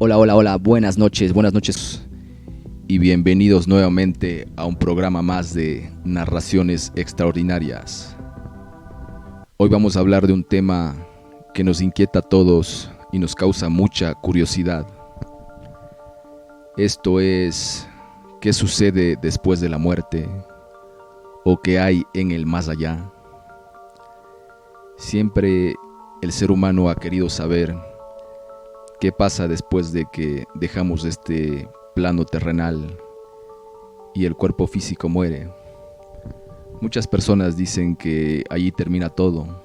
Hola, hola, hola, buenas noches y bienvenidos nuevamente a un programa más de Narraciones Extraordinarias. Hoy vamos a hablar de un tema que nos inquieta a todos y nos causa mucha curiosidad. Esto es, ¿qué sucede después de la muerte? ¿O qué hay en el más allá? Siempre el ser humano ha querido saber qué pasa después de que dejamos este plano terrenal y el cuerpo físico muere. Muchas personas dicen que allí termina todo.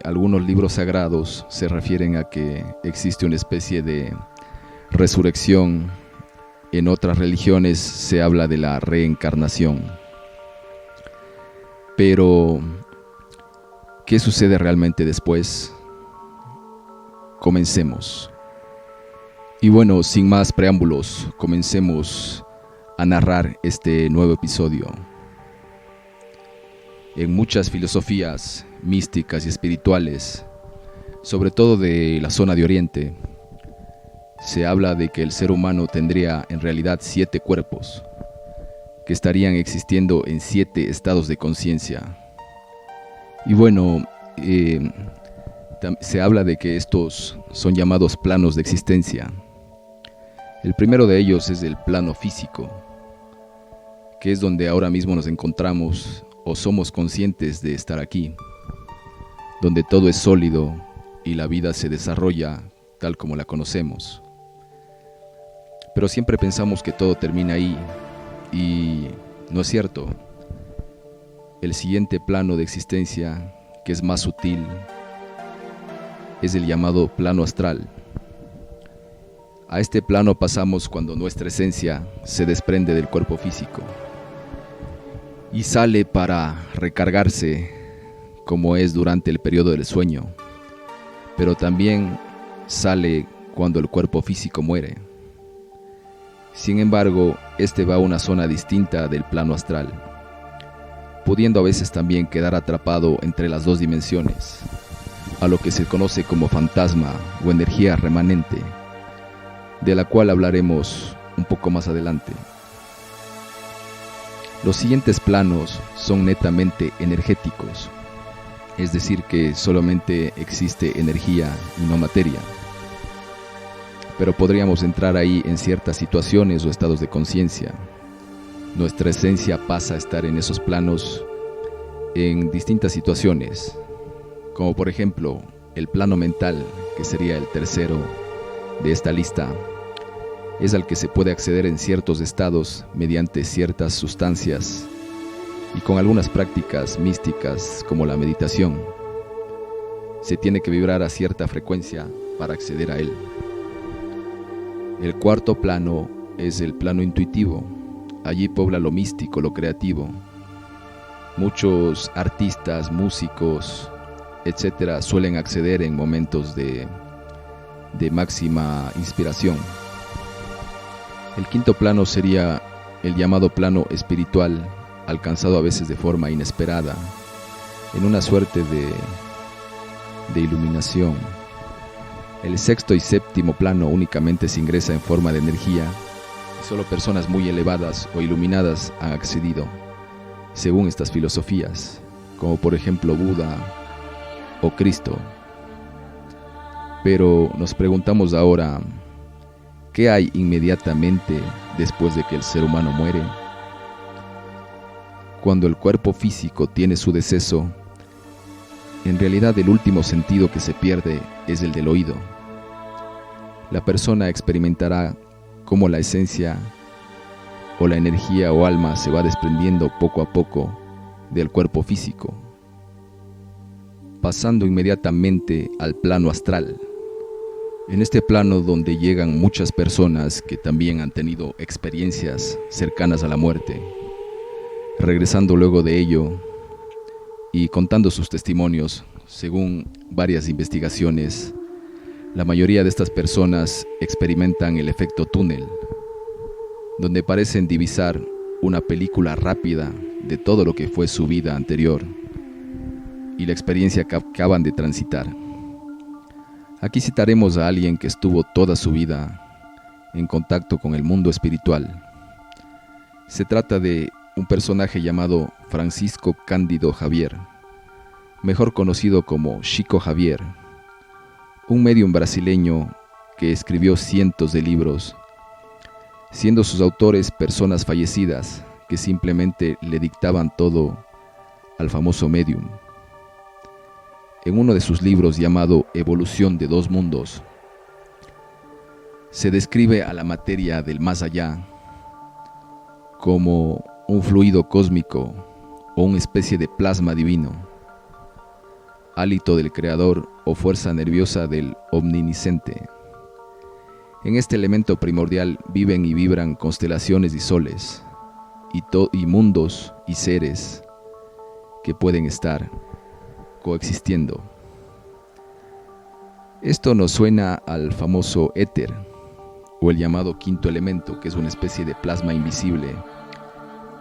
Algunos libros sagrados se refieren a que existe una especie de resurrección. En otras religiones se habla de la reencarnación. Pero, ¿qué sucede realmente después? Comencemos. Y bueno, sin más preámbulos, comencemos a narrar este nuevo episodio. En muchas filosofías místicas y espirituales, sobre todo de la zona de Oriente, se habla de que el ser humano tendría en realidad 7 cuerpos, que estarían existiendo en 7 estados de conciencia. Y bueno, se habla de que estos son llamados planos de existencia. El primero de ellos es el plano físico, que es donde ahora mismo nos encontramos o somos conscientes de estar aquí, donde todo es sólido y la vida se desarrolla tal como la conocemos. Pero siempre pensamos que todo termina ahí y no es cierto. El siguiente plano de existencia, que es más sutil, es el llamado plano astral. A este plano pasamos cuando nuestra esencia se desprende del cuerpo físico y sale para recargarse, como es durante el periodo del sueño, pero también sale cuando el cuerpo físico muere. Sin embargo, este va a una zona distinta del plano astral, pudiendo a veces también quedar atrapado entre las dos dimensiones, a lo que se conoce como fantasma o energía remanente, de la cual hablaremos un poco más adelante. Los siguientes planos son netamente energéticos, es decir que solamente existe energía y no materia. Pero podríamos entrar ahí en ciertas situaciones o estados de conciencia. Nuestra esencia pasa a estar en esos planos en distintas situaciones, como por ejemplo el plano mental, que sería el tercero de esta lista, es al que se puede acceder en ciertos estados mediante ciertas sustancias y con algunas prácticas místicas como la meditación. Se tiene que vibrar a cierta frecuencia para acceder a él. El cuarto plano es el plano intuitivo. Allí pobla lo místico, lo creativo. Muchos artistas, músicos, etcétera, suelen acceder en momentos de máxima inspiración. El quinto plano sería el llamado plano espiritual, alcanzado a veces de forma inesperada, en una suerte de iluminación. El sexto y séptimo plano únicamente se ingresa en forma de energía, y solo personas muy elevadas o iluminadas han accedido, según estas filosofías, como por ejemplo Buda o Cristo. Pero nos preguntamos ahora, ¿qué hay inmediatamente después de que el ser humano muere? Cuando el cuerpo físico tiene su deceso, en realidad el último sentido que se pierde es el del oído. La persona experimentará cómo la esencia o la energía o alma se va desprendiendo poco a poco del cuerpo físico, pasando inmediatamente al plano astral. En este plano donde llegan muchas personas que también han tenido experiencias cercanas a la muerte, regresando luego de ello y contando sus testimonios. Según varias investigaciones, la mayoría de estas personas experimentan el efecto túnel, donde parecen divisar una película rápida de todo lo que fue su vida anterior y la experiencia que acaban de transitar. Aquí citaremos a alguien que estuvo toda su vida en contacto con el mundo espiritual. Se trata de un personaje llamado Francisco Cándido Xavier, mejor conocido como Chico Xavier, un médium brasileño que escribió cientos de libros, siendo sus autores personas fallecidas que simplemente le dictaban todo al famoso médium. En uno de sus libros llamado Evolución de dos mundos, se describe a la materia del más allá como un fluido cósmico o una especie de plasma divino, hálito del creador o fuerza nerviosa del omnisciente. En este elemento primordial viven y vibran constelaciones y soles, y mundos y seres que pueden estar coexistiendo. Esto nos suena al famoso éter, o el llamado quinto elemento, que es una especie de plasma invisible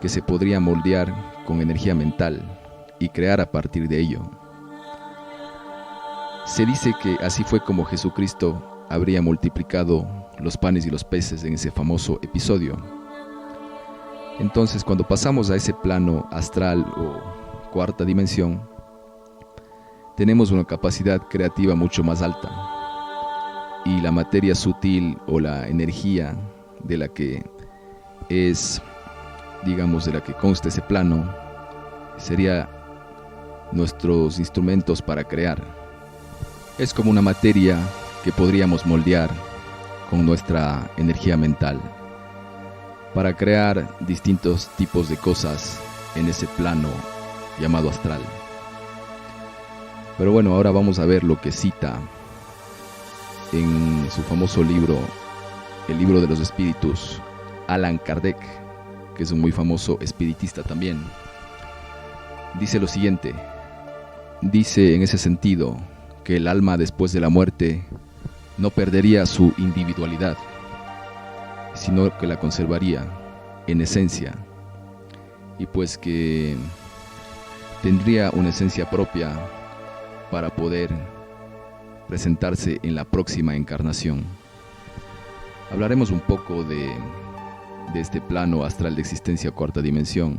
que se podría moldear con energía mental y crear a partir de ello. Se dice que así fue como Jesucristo habría multiplicado los panes y los peces en ese famoso episodio. Entonces, cuando pasamos a ese plano astral o cuarta dimensión, tenemos una capacidad creativa mucho más alta, y la materia sutil o la energía de la que es, digamos, de la que consta ese plano, sería nuestros instrumentos para crear. Es como una materia que podríamos moldear con nuestra energía mental para crear distintos tipos de cosas en ese plano llamado astral. Pero bueno, ahora vamos a ver lo que cita en su famoso libro, el libro de los espíritus, Allan Kardec, que es un muy famoso espiritista también. Dice lo siguiente: dice en ese sentido que el alma después de la muerte no perdería su individualidad, sino que la conservaría en esencia, y pues que tendría una esencia propia para poder presentarse en la próxima encarnación. Hablaremos un poco de este plano astral de existencia cuarta dimensión.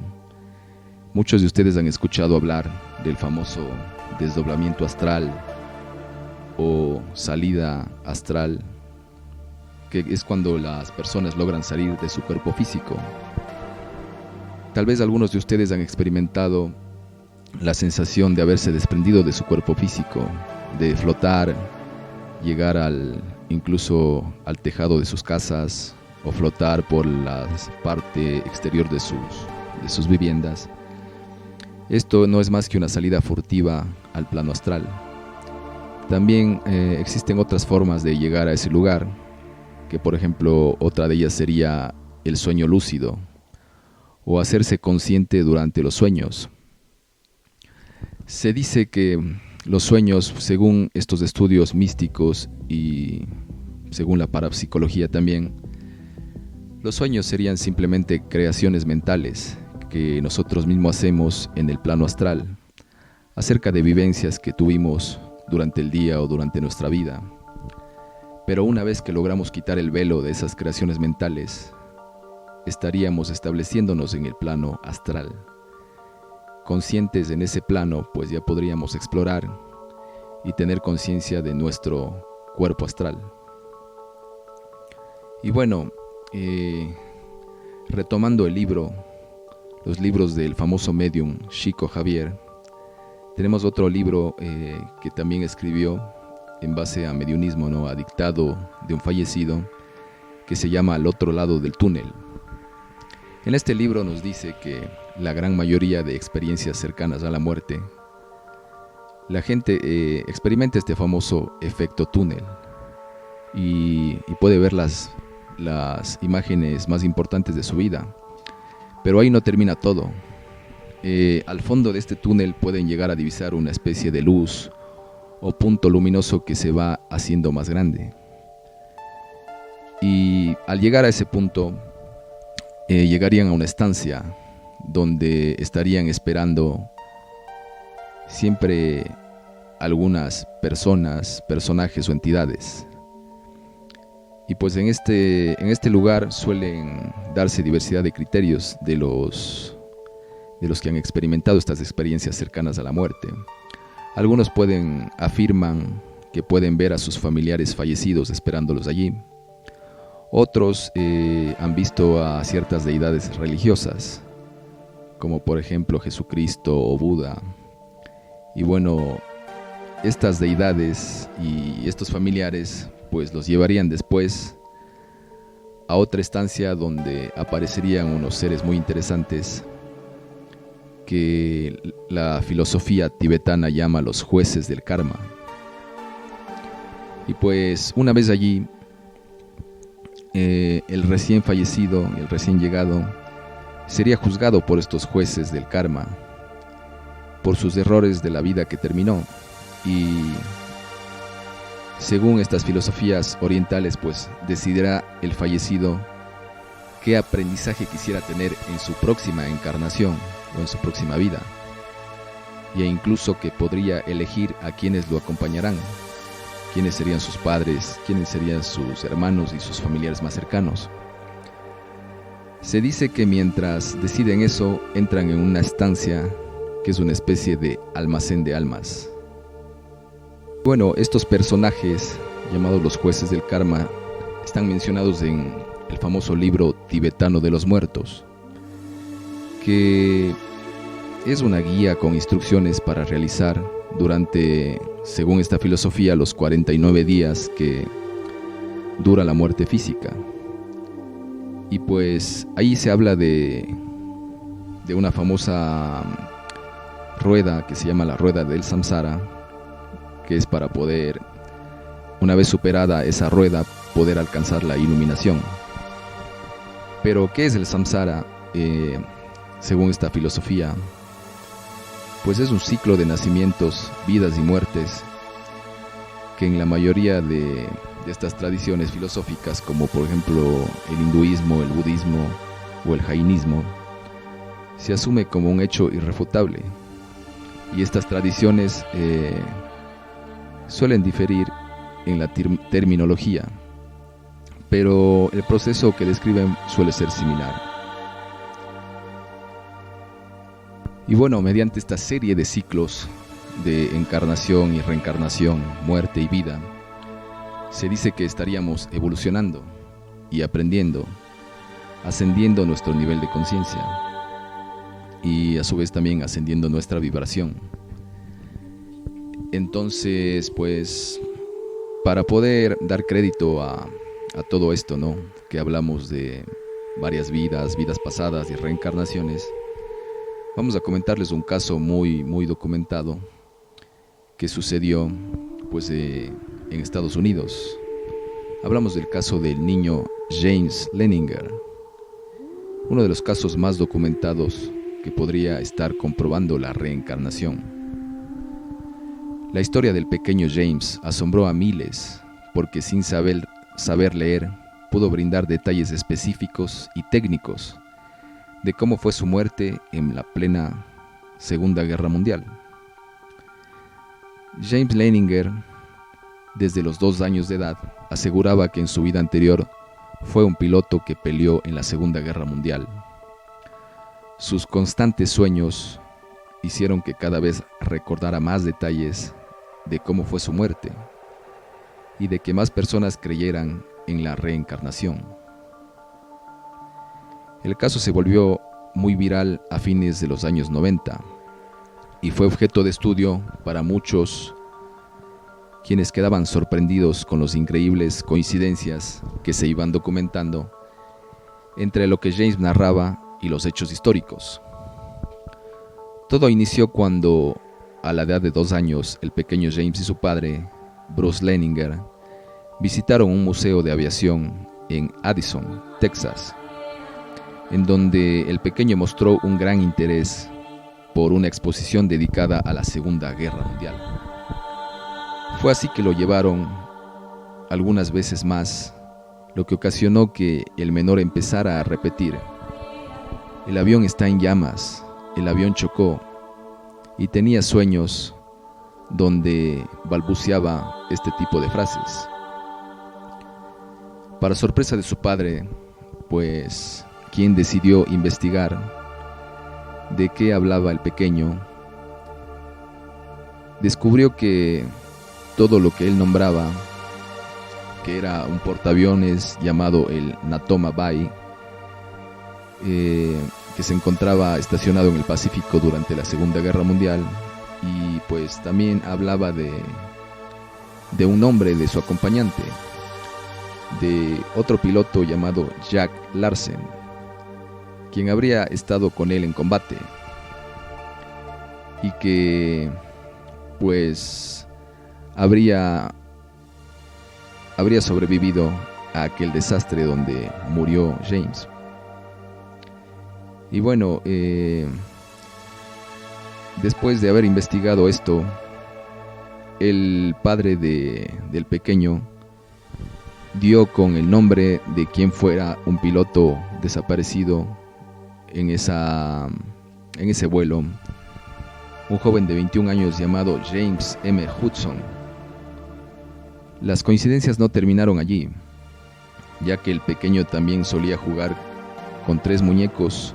Muchos de ustedes han escuchado hablar del famoso desdoblamiento astral o salida astral, que es cuando las personas logran salir de su cuerpo físico. Tal vez algunos de ustedes han experimentado la sensación de haberse desprendido de su cuerpo físico, de flotar, llegar incluso al tejado de sus casas o flotar por la parte exterior de sus viviendas. Esto no es más que una salida furtiva al plano astral. También existen otras formas de llegar a ese lugar, que por ejemplo otra de ellas sería el sueño lúcido o hacerse consciente durante los sueños. Se dice que los sueños, según estos estudios místicos y según la parapsicología también, los sueños serían simplemente creaciones mentales que nosotros mismos hacemos en el plano astral, acerca de vivencias que tuvimos durante el día o durante nuestra vida. Pero una vez que logramos quitar el velo de esas creaciones mentales, estaríamos estableciéndonos en el plano astral. Conscientes en ese plano, pues ya podríamos explorar y tener conciencia de nuestro cuerpo astral. Y bueno, retomando los libros del famoso médium Chico Xavier, tenemos otro libro que también escribió en base a mediunismo, ¿no?, a dictado de un fallecido, que se llama Al otro lado del túnel. En este libro nos dice que la gran mayoría de experiencias cercanas a la muerte, la gente experimenta este famoso efecto túnel y puede ver las imágenes más importantes de su vida. Pero ahí no termina todo. Al fondo de este túnel pueden llegar a divisar una especie de luz o punto luminoso que se va haciendo más grande. Y al llegar a ese punto, llegarían a una estancia donde estarían esperando siempre algunas personas, personajes o entidades. Y pues en este lugar suelen darse diversidad de criterios de los que han experimentado estas experiencias cercanas a la muerte. Algunos afirman que pueden ver a sus familiares fallecidos esperándolos allí. Otros han visto a ciertas deidades religiosas, como por ejemplo Jesucristo o Buda. Y bueno, estas deidades y estos familiares pues los llevarían después a otra estancia donde aparecerían unos seres muy interesantes que la filosofía tibetana llama los jueces del karma. Y pues una vez allí, el recién fallecido, el recién llegado, sería juzgado por estos jueces del karma, por sus errores de la vida que terminó. Y según estas filosofías orientales, pues decidirá el fallecido qué aprendizaje quisiera tener en su próxima encarnación o en su próxima vida, e incluso que podría elegir a quienes lo acompañarán, quiénes serían sus padres, quiénes serían sus hermanos y sus familiares más cercanos. Se dice que mientras deciden eso, entran en una estancia que es una especie de almacén de almas. Bueno, estos personajes, llamados los jueces del karma, están mencionados en el famoso libro tibetano de los muertos, que es una guía con instrucciones para realizar durante, según esta filosofía, los 49 días que dura la muerte física. Y pues ahí se habla de una famosa rueda que se llama la rueda del samsara, que es para poder, una vez superada esa rueda, poder alcanzar la iluminación. Pero ¿qué es el samsara? Según esta filosofía, pues es un ciclo de nacimientos, vidas y muertes que en la mayoría de estas tradiciones filosóficas, como por ejemplo el hinduismo, el budismo o el jainismo, se asume como un hecho irrefutable. Y estas tradiciones suelen diferir en la terminología, pero el proceso que describen suele ser similar. Y bueno, mediante esta serie de ciclos de encarnación y reencarnación, muerte y vida, se dice que estaríamos evolucionando y aprendiendo, ascendiendo nuestro nivel de conciencia y a su vez también ascendiendo nuestra vibración. Entonces, pues, para poder dar crédito a todo esto, ¿no?, que hablamos de varias vidas pasadas y reencarnaciones, vamos a comentarles un caso muy documentado que sucedió pues en Estados Unidos. Hablamos del caso del niño James Leninger, uno de los casos más documentados que podría estar comprobando la reencarnación. La historia del pequeño James asombró a miles porque sin saber leer pudo brindar detalles específicos y técnicos de cómo fue su muerte en la plena Segunda Guerra Mundial. James Leninger, desde los 2 años de edad, aseguraba que en su vida anterior fue un piloto que peleó en la Segunda Guerra Mundial. Sus constantes sueños hicieron que cada vez recordara más detalles de cómo fue su muerte y de que más personas creyeran en la reencarnación. El caso se volvió muy viral a fines de los años 90 y fue objeto de estudio para muchos, quienes quedaban sorprendidos con las increíbles coincidencias que se iban documentando entre lo que James narraba y los hechos históricos. Todo inició cuando, a la edad de 2 años, el pequeño James y su padre, Bruce Leninger, visitaron un museo de aviación en Addison, Texas, en donde el pequeño mostró un gran interés por una exposición dedicada a la Segunda Guerra Mundial. Fue así que lo llevaron algunas veces más, lo que ocasionó que el menor empezara a repetir: el avión está en llamas, el avión chocó, y tenía sueños donde balbuceaba este tipo de frases. Para sorpresa de su padre, pues, quien decidió investigar de qué hablaba el pequeño, descubrió que todo lo que él nombraba, que era un portaaviones llamado el Natoma Bay, que se encontraba estacionado en el Pacífico durante la Segunda Guerra Mundial, y pues también hablaba de un nombre de su acompañante, de otro piloto llamado Jack Larsen, quien habría estado con él en combate y que pues habría sobrevivido a aquel desastre donde murió James. Y bueno, después de haber investigado esto, el padre del pequeño dio con el nombre de quien fuera un piloto desaparecido en ese vuelo, un joven de 21 años llamado James M. Hudson. Las coincidencias no terminaron allí, ya que el pequeño también solía jugar con 3 muñecos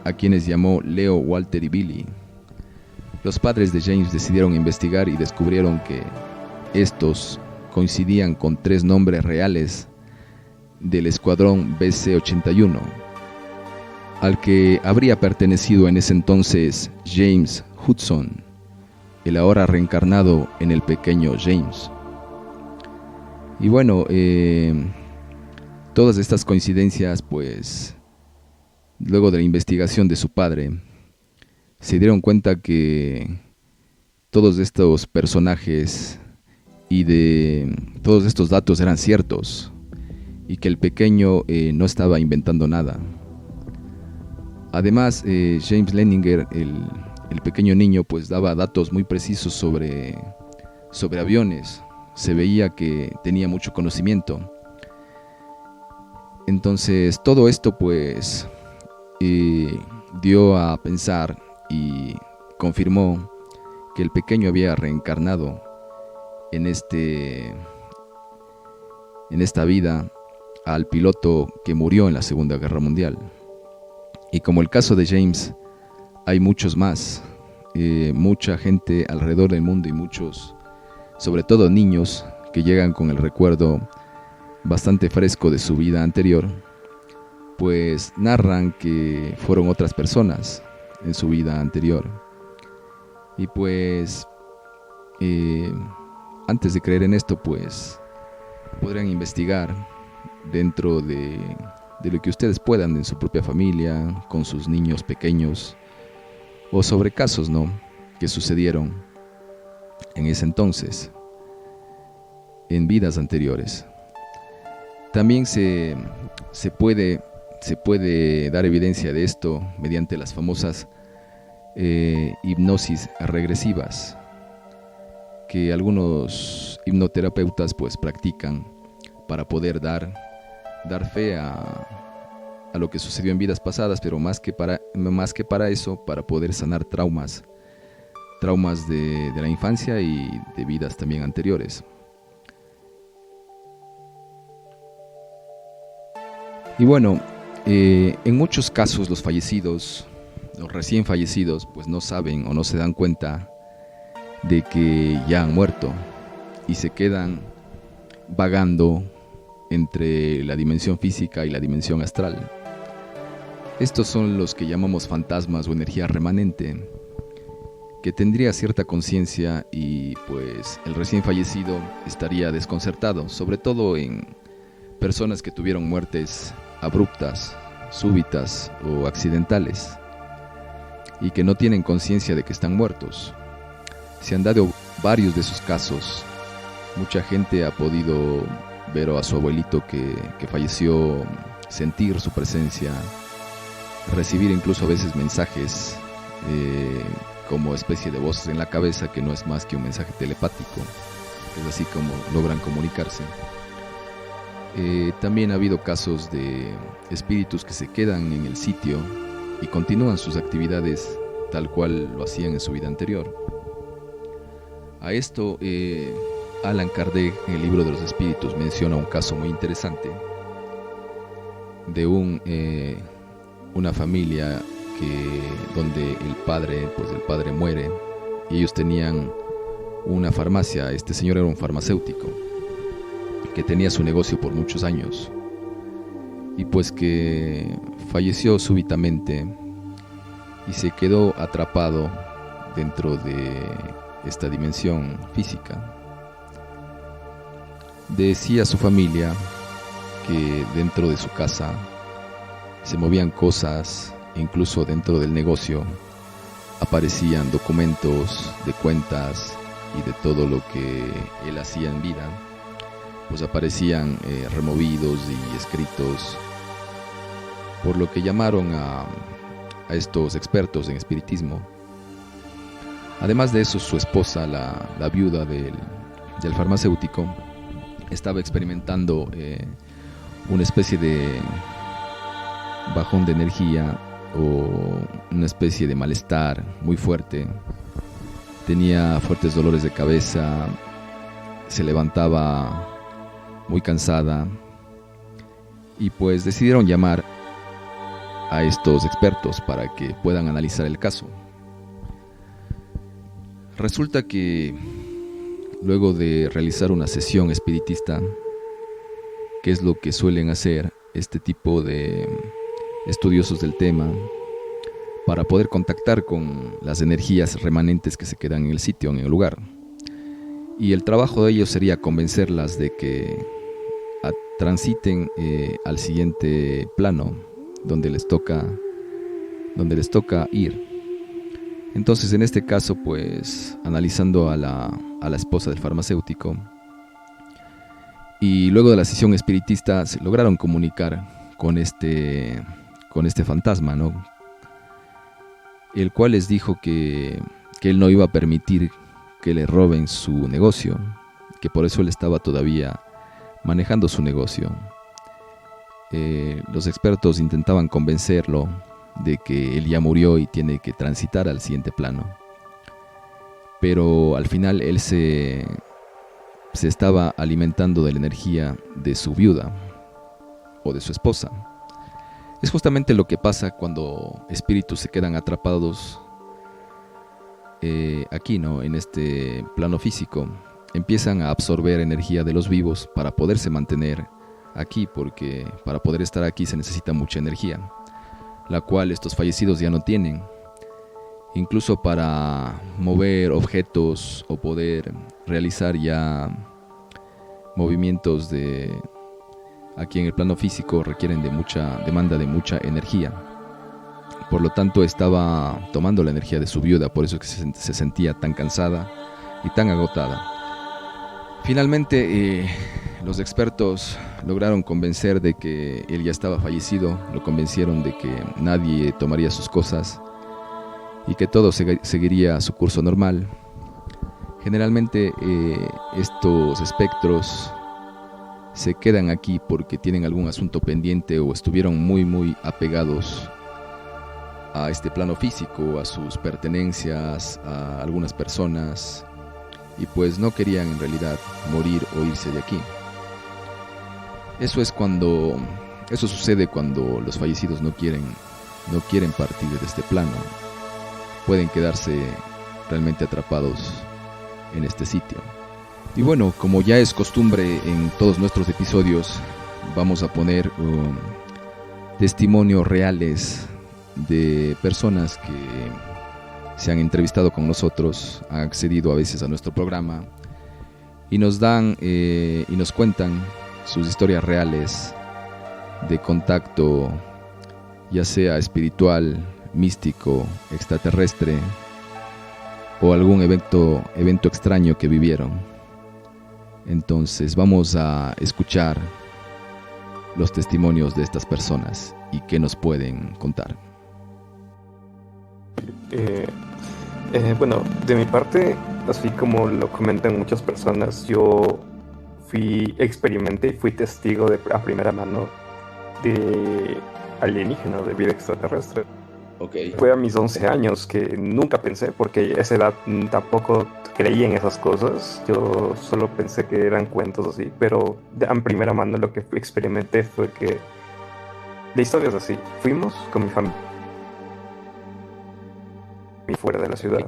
a quienes llamó Leo, Walter y Billy. Los padres de James decidieron investigar y descubrieron que estos coincidían con 3 nombres reales del escuadrón BC-81, al que habría pertenecido en ese entonces James Hudson, el ahora reencarnado en el pequeño James. Y bueno, todas estas coincidencias, pues, luego de la investigación de su padre, se dieron cuenta que todos estos personajes y de todos estos datos eran ciertos y que el pequeño no estaba inventando nada. Además, James Leninger, el pequeño niño, pues daba datos muy precisos sobre aviones. Se veía que tenía mucho conocimiento. Entonces, todo esto pues dio a pensar y confirmó que el pequeño había reencarnado en esta vida al piloto que murió en la Segunda Guerra Mundial. Y como el caso de James, hay muchos más, mucha gente alrededor del mundo y muchos, sobre todo niños, que llegan con el recuerdo bastante fresco de su vida anterior, pues narran que fueron otras personas en su vida anterior. Y pues antes de creer en esto, pues podrían investigar dentro de lo que ustedes puedan en su propia familia, con sus niños pequeños, o sobre casos, ¿no?, que sucedieron en ese entonces, en vidas anteriores. También se puede dar evidencia de esto mediante las famosas hipnosis regresivas que algunos hipnoterapeutas pues practican para poder dar fe a lo que sucedió en vidas pasadas, pero más que para eso, para poder sanar traumas de la infancia y de vidas también anteriores. Y bueno, en muchos casos los recién fallecidos, pues no saben o no se dan cuenta de que ya han muerto y se quedan vagando entre la dimensión física y la dimensión astral. Estos son los que llamamos fantasmas o energía remanente, que tendría cierta conciencia y pues el recién fallecido estaría desconcertado, sobre todo en personas que tuvieron muertes abruptas, súbitas o accidentales y que no tienen conciencia de que están muertos. Se han dado varios de esos casos. Mucha gente ha podido ver a su abuelito que falleció, sentir su presencia, recibir incluso a veces mensajes como especie de voces en la cabeza, que no es más que un mensaje telepático. Es así como logran comunicarse. También ha habido casos de espíritus que se quedan en el sitio y continúan sus actividades tal cual lo hacían en su vida anterior. A esto, Allan Kardec, en el libro de los espíritus, menciona un caso muy interesante de una familia donde el padre muere, y ellos tenían una farmacia. Este señor era un farmacéutico que tenía su negocio por muchos años, y pues que falleció súbitamente y se quedó atrapado dentro de esta dimensión física. Decía su familia que dentro de su casa se movían cosas, incluso dentro del negocio aparecían documentos de cuentas y de todo lo que él hacía en vida, pues aparecían removidos y escritos, por lo que llamaron a estos expertos en espiritismo. Además de eso, su esposa, la viuda del farmacéutico, estaba experimentando una especie de bajón de energía o una especie de malestar muy fuerte. Tenía fuertes dolores de cabeza, se levantaba muy cansada, y pues decidieron llamar a estos expertos para que puedan analizar el caso. Resulta que luego de realizar una sesión espiritista, que es lo que suelen hacer este tipo de estudiosos del tema, para poder contactar con las energías remanentes que se quedan en el sitio, en el lugar. Y el trabajo de ellos sería convencerlas de que transiten al siguiente plano, donde les toca ir. Entonces, en este caso, pues, analizando a la esposa del farmacéutico, y luego de la sesión espiritista, se lograron comunicar con este fantasma, ¿no? El cual les dijo que él no iba a permitir que le roben su negocio, que por eso él estaba todavía manejando su negocio. Los expertos intentaban convencerlo de que él ya murió y tiene que transitar al siguiente plano, pero al final él se estaba alimentando de la energía de su viuda o de su esposa. Es justamente lo que pasa cuando espíritus se quedan atrapados aquí, ¿no? En este plano físico. Empiezan a absorber energía de los vivos para poderse mantener aquí, porque para poder estar aquí se necesita mucha energía, la cual estos fallecidos ya no tienen. Incluso para mover objetos o poder realizar ya movimientos aquí en el plano físico requieren demanda de mucha energía. Por lo tanto, estaba tomando la energía de su viuda, por eso es que se sentía tan cansada y tan agotada. Finalmente, los expertos lograron convencer de que él ya estaba fallecido, lo convencieron de que nadie tomaría sus cosas y que todo seguiría su curso normal. Generalmente estos espectros se quedan aquí porque tienen algún asunto pendiente o estuvieron muy muy apegados a este plano físico, a sus pertenencias, a algunas personas, y pues no querían en realidad morir o irse de aquí. Eso sucede cuando los fallecidos no quieren partir de este plano. Pueden quedarse realmente atrapados en este sitio. Y bueno, como ya es costumbre en todos nuestros episodios, vamos a poner testimonios reales de personas que se han entrevistado con nosotros, han accedido a veces a nuestro programa y nos cuentan sus historias reales de contacto, ya sea espiritual, místico, extraterrestre o algún evento extraño que vivieron. Entonces vamos a escuchar los testimonios de estas personas y qué nos pueden contar. Bueno, de mi parte, así como lo comentan muchas personas, yo experimenté y fui testigo a primera mano de alienígena, de vida extraterrestre. Ok. Fue a mis 11 años que nunca pensé, porque a esa edad tampoco creía en esas cosas. Yo solo pensé que eran cuentos así, pero en primera mano lo que experimenté fue que la historia es así. Fuimos con mi familia fuera de la ciudad.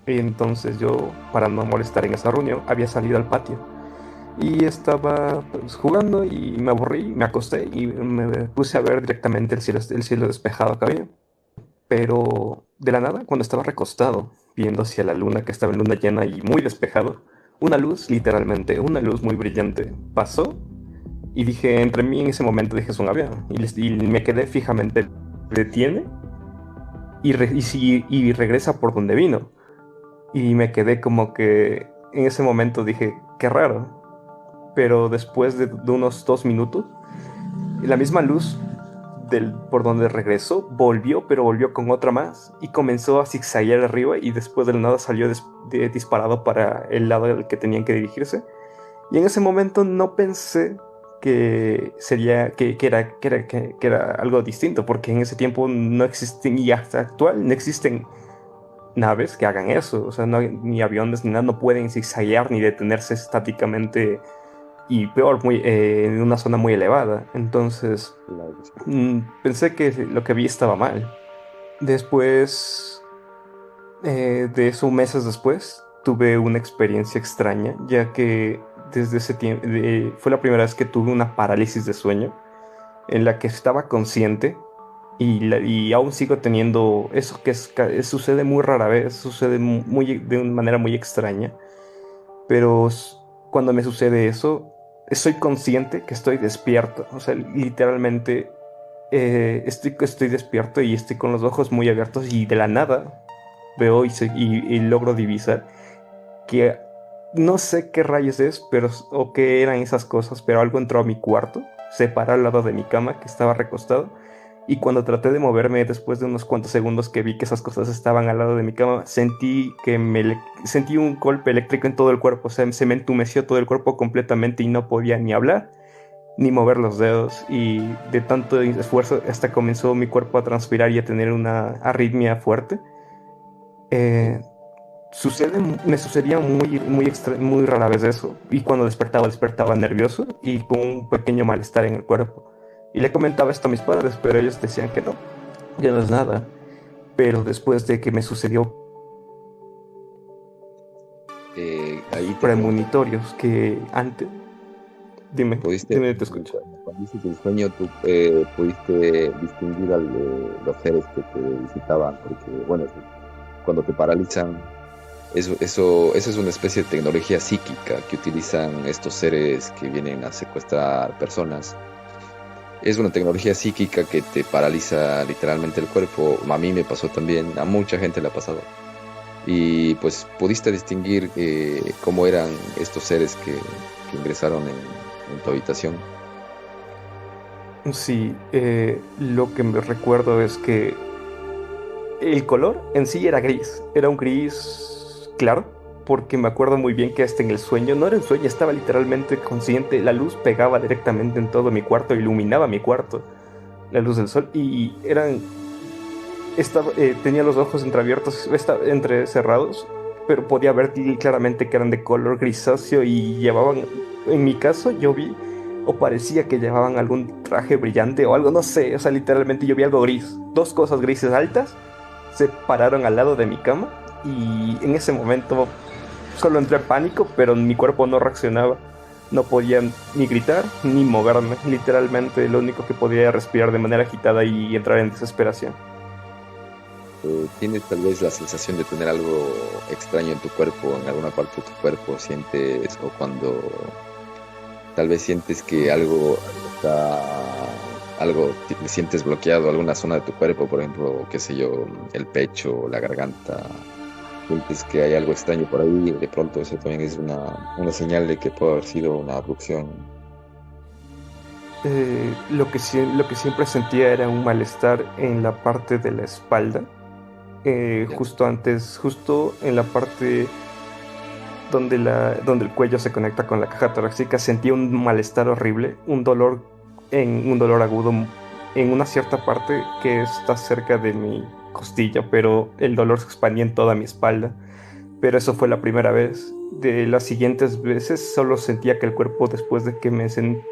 Y entonces yo, para no molestar en esa reunión, había salido al patio. Y estaba pues, jugando y me aburrí, me acosté y me puse a ver directamente el cielo despejado que había. Pero de la nada, cuando estaba recostado, viendo hacia la luna, que estaba en luna llena y muy despejado, una luz, literalmente, una luz muy brillante, pasó y dije, entre mí en ese momento dije, es un avión. Y me quedé fijamente, detiene y regresa por donde vino. Y me quedé como que en ese momento dije, qué raro. Pero después de unos 2 minutos, la misma luz por donde regresó volvió, pero volvió con otra más y comenzó a zigzaguear arriba y después de la nada salió disparado para el lado al que tenían que dirigirse. Y en ese momento no pensé que sería que era algo distinto, porque en ese tiempo no existen, y hasta actual no existen naves que hagan eso. O sea, no ni aviones ni nada, no pueden zigzaguear ni detenerse estáticamente y peor, en una zona muy elevada. Entonces, Claro que sí. pensé que lo que vi estaba mal. Después de eso, meses después, tuve una experiencia extraña, ya que desde ese tiempo fue la primera vez que tuve una parálisis de sueño en la que estaba consciente y aún sigo teniendo eso que sucede muy rara vez, sucede de una manera muy extraña, pero cuando me sucede eso, soy consciente que estoy despierto, o sea, literalmente estoy despierto y estoy con los ojos muy abiertos y de la nada veo y logro divisar que no sé qué rayos es, o qué eran esas cosas, pero algo entró a mi cuarto, se paró al lado de mi cama que estaba recostado. Y cuando traté de moverme después de unos cuantos segundos que vi que esas cosas estaban al lado de mi cama, sentí un golpe eléctrico en todo el cuerpo, o sea, se me entumeció todo el cuerpo completamente y no podía ni hablar ni mover los dedos y de tanto esfuerzo hasta comenzó mi cuerpo a transpirar y a tener una arritmia fuerte. Eh, Me sucedía muy rara vez eso. Y cuando despertaba nervioso y con un pequeño malestar en el cuerpo. Y le comentaba esto a mis padres, pero ellos decían que no es nada. Pero después de que me sucedió Ahí te pregunto, premonitorios que antes, ¿Pudiste, dime, te escucho. cuando dices el sueño, tú pudiste distinguir los seres que te visitaban? Porque, bueno, cuando te paralizan, eso es una especie de tecnología psíquica que utilizan estos seres que vienen a secuestrar personas. Es una tecnología psíquica que te paraliza literalmente el cuerpo. A mí me pasó también, a mucha gente le ha pasado. Y pues pudiste distinguir cómo eran estos seres que ingresaron en tu habitación. Sí, lo que me recuerdo es que el color en sí era gris, era un gris claro, porque me acuerdo muy bien que hasta en el sueño, no era un sueño, estaba literalmente consciente, la luz pegaba directamente en todo mi cuarto, iluminaba mi cuarto, la luz del sol, y tenía los ojos entreabiertos, entrecerrados, pero podía ver claramente que eran de color grisáceo y llevaban, en mi caso, yo vi, o parecía que llevaban algún traje brillante o algo, no sé, o sea, literalmente yo vi algo gris, dos cosas grises altas se pararon al lado de mi cama y en ese momento solo entré en pánico, pero mi cuerpo no reaccionaba. No podía ni gritar ni moverme. Literalmente lo único que podía era respirar de manera agitada y entrar en desesperación. ¿Tienes tal vez la sensación de tener algo extraño en tu cuerpo, en alguna parte de tu cuerpo? ¿Sientes, o cuando tal vez sientes que sientes bloqueado alguna zona de tu cuerpo, por ejemplo, qué sé yo, el pecho, la garganta? Sientes que hay algo extraño por ahí, de pronto eso también es una señal de que puede haber sido una abducción. Lo que siempre sentía era un malestar en la parte de la espalda. Ya. Justo en la parte donde el cuello se conecta con la caja torácica, sentía un malestar horrible, un dolor agudo en una cierta parte que está cerca de costilla, pero el dolor se expandía en toda mi espalda. Pero eso fue la primera vez. De las siguientes veces solo sentía que el cuerpo después de que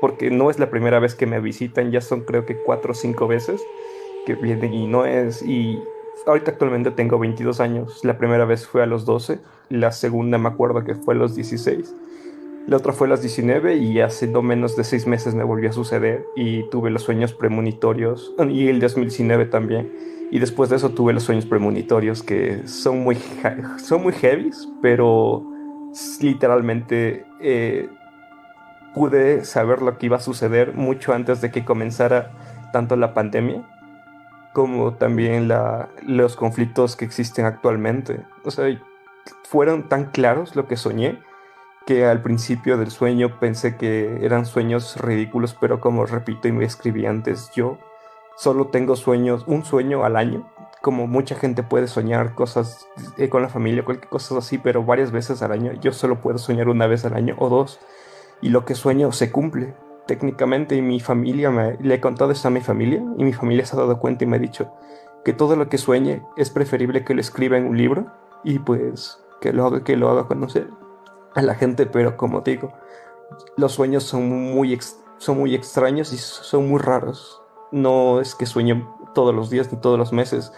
porque no es la primera vez que me visitan, ya son creo que 4 o 5 veces que vienen y no es... Y ahorita actualmente tengo 22 años. La primera vez fue a los 12, la segunda me acuerdo que fue a los 16. La otra fue a las 19 y hace no menos de 6 meses me volvió a suceder y tuve los sueños premonitorios y el 2019 también. Y después de eso tuve los sueños premonitorios que son muy heavies, pero literalmente pude saber lo que iba a suceder mucho antes de que comenzara tanto la pandemia como también los conflictos que existen actualmente. O sea, fueron tan claros lo que soñé que al principio del sueño pensé que eran sueños ridículos, pero como repito y me escribí antes, yo solo tengo un sueño al año, como mucha gente puede soñar cosas con la familia, cualquier cosa así, pero varias veces al año. Yo solo puedo soñar una vez al año o dos, y lo que sueño se cumple técnicamente, y mi familia, le he contado esto a mi familia, y mi familia se ha dado cuenta y me ha dicho que todo lo que sueñe es preferible que lo escriba en un libro, y pues que lo haga conocer a la gente, pero como te digo, los sueños son muy extraños y son muy raros. No es que sueñe todos los días ni todos los meses.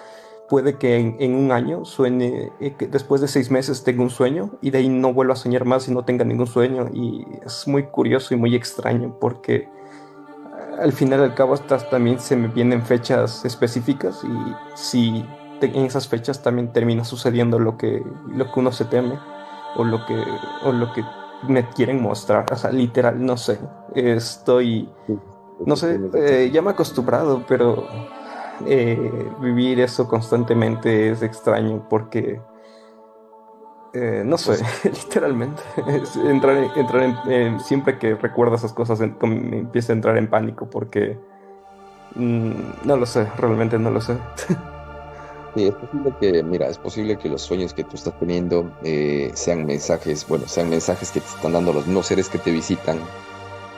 Puede que en un año sueñe, que después de 6 meses tenga un sueño y de ahí no vuelva a soñar más y no tenga ningún sueño. Y es muy curioso y muy extraño porque al final y al cabo también se me vienen fechas específicas y si en esas fechas también termina sucediendo lo que uno se teme o lo que me quieren mostrar. O sea, literal, no sé. Sí, No sé, ya me he acostumbrado, pero vivir eso constantemente es extraño porque, no sé, pues, literalmente, es siempre que recuerdo esas cosas me empieza a entrar en pánico porque no lo sé, realmente no lo sé. sí, es posible que, mira, es posible que los sueños que tú estás teniendo sean mensajes, bueno, sean mensajes que te están dando los mismos seres que te visitan,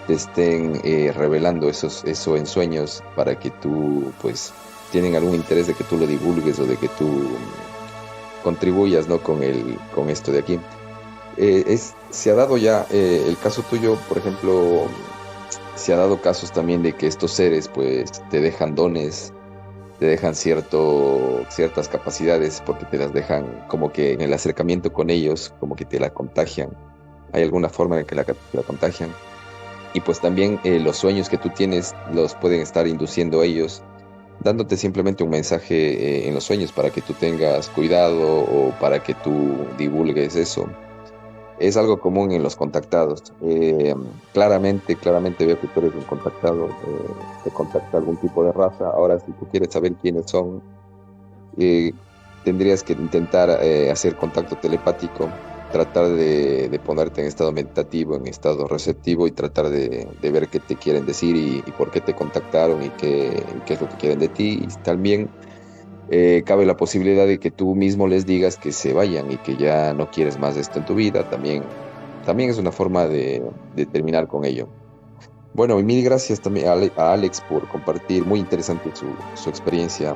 te estén revelando eso en sueños para que tú, pues, tienen algún interés de que tú lo divulgues o de que tú contribuyas, ¿no? Con esto de aquí. Se ha dado ya el caso tuyo, por ejemplo, se ha dado casos también de que estos seres, pues, te dejan dones, te dejan ciertas capacidades porque te las dejan como que en el acercamiento con ellos, como que te la contagian. Hay alguna forma en que te la contagian. Y pues también los sueños que tú tienes los pueden estar induciendo a ellos, dándote simplemente un mensaje en los sueños para que tú tengas cuidado o para que tú divulgues eso. Es algo común en los contactados. Claramente veo que tú eres un contactado, te contacta algún tipo de raza. Ahora, si tú quieres saber quiénes son, eh, tendrías que intentar hacer contacto telepático, tratar de ponerte en estado meditativo, en estado receptivo y tratar de ver qué te quieren decir y por qué te contactaron y qué es lo que quieren de ti. Y también cabe la posibilidad de que tú mismo les digas que se vayan y que ya no quieres más de esto en tu vida. También es una forma de terminar con ello. Bueno, y mil gracias también a Alex por compartir, muy interesante su experiencia.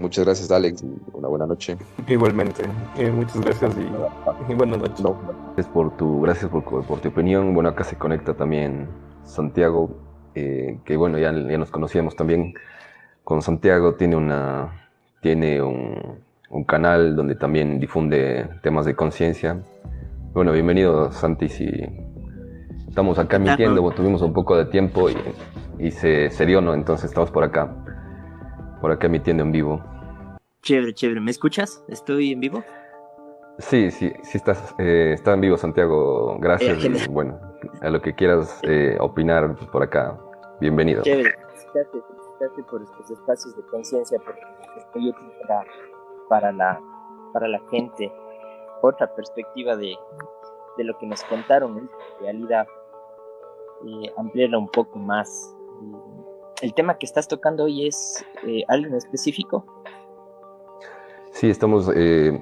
Muchas gracias, Alex, y una buena noche. Igualmente, muchas gracias y buenas noches. No, Gracias por tu opinión. Bueno, acá se conecta también Santiago, que bueno, ya nos conocíamos también. Con Santiago tiene un canal donde también difunde temas de conciencia. Bueno, bienvenido, Santi. Si estamos acá emitiendo, bueno, tuvimos un poco de tiempo y se dio, ¿no? Entonces estamos por acá emitiendo en vivo. Chévere. ¿Me escuchas? ¿Estoy en vivo? Sí, está en vivo, Santiago. Gracias. Y bueno, a lo que quieras opinar por acá, bienvenido. Chévere. Felicitarte por estos espacios de conciencia, porque estoy útil para la gente. Otra perspectiva de lo que nos contaron, en realidad, ampliarla un poco más. El tema que estás tocando hoy es algo en específico. Sí, estamos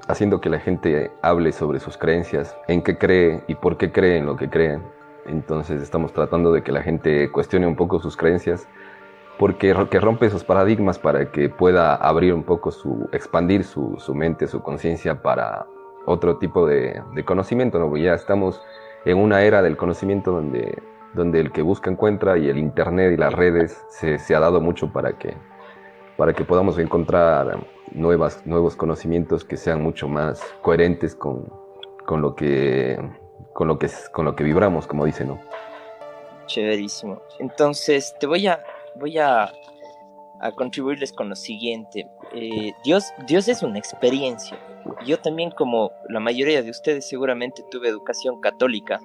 haciendo que la gente hable sobre sus creencias, en qué cree y por qué cree en lo que cree. Entonces estamos tratando de que la gente cuestione un poco sus creencias porque que rompe esos paradigmas para que pueda abrir un poco expandir su mente, su conciencia para otro tipo de conocimiento, ¿no? Porque ya estamos en una era del conocimiento donde el que busca encuentra, y el internet y las redes se ha dado mucho para que podamos encontrar nuevos conocimientos que sean mucho más coherentes con lo que vibramos, como dicen, ¿no? Chéverísimo. Entonces, voy a contribuirles con lo siguiente. Dios es una experiencia. Yo también, como la mayoría de ustedes, seguramente tuve educación católica,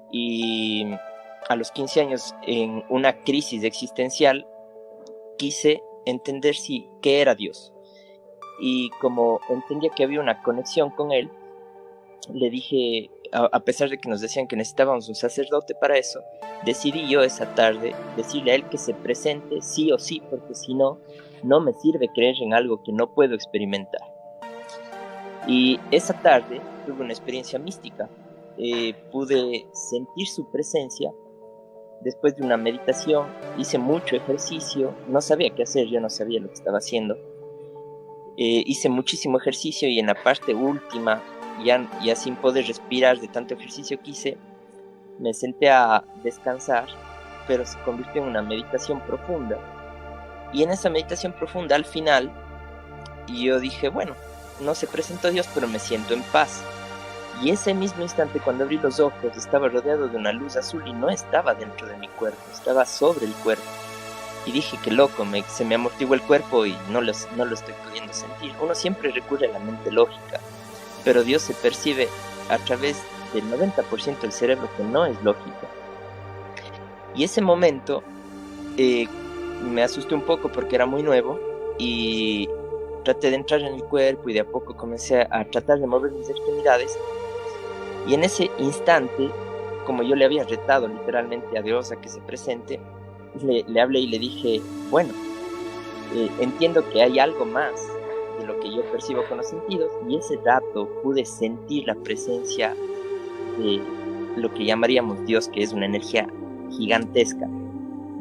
y a los 15 años, en una crisis existencial, quise entender qué era Dios. Y como entendía que había una conexión con Él, le dije, a pesar de que nos decían que necesitábamos un sacerdote para eso, decidí yo esa tarde decirle a Él que se presente sí o sí, porque si no, no me sirve creer en algo que no puedo experimentar. Y esa tarde tuve una experiencia mística. Pude sentir su presencia. Después de una meditación, hice mucho ejercicio, no sabía qué hacer, yo no sabía lo que estaba haciendo. Hice muchísimo ejercicio, y en la parte última, ya sin poder respirar de tanto ejercicio que hice, me senté a descansar, pero se convirtió en una meditación profunda. Y en esa meditación profunda, al final, yo dije, bueno, no se presentó Dios, pero me siento en paz. Y ese mismo instante, cuando abrí los ojos, estaba rodeado de una luz azul y no estaba dentro de mi cuerpo, estaba sobre el cuerpo. Y dije, qué loco, se me amortiguó el cuerpo y no lo estoy pudiendo sentir. Uno siempre recurre a la mente lógica, pero Dios se percibe a través del 90% del cerebro, que no es lógico. Y ese momento me asusté un poco porque era muy nuevo, y traté de entrar en el cuerpo, y de a poco comencé a tratar de mover mis extremidades. Y en ese instante, como yo le había retado literalmente a Dios a que se presente, le hablé y le dije, bueno, entiendo que hay algo más de lo que yo percibo con los sentidos, y ese rato pude sentir la presencia de lo que llamaríamos Dios, que es una energía gigantesca.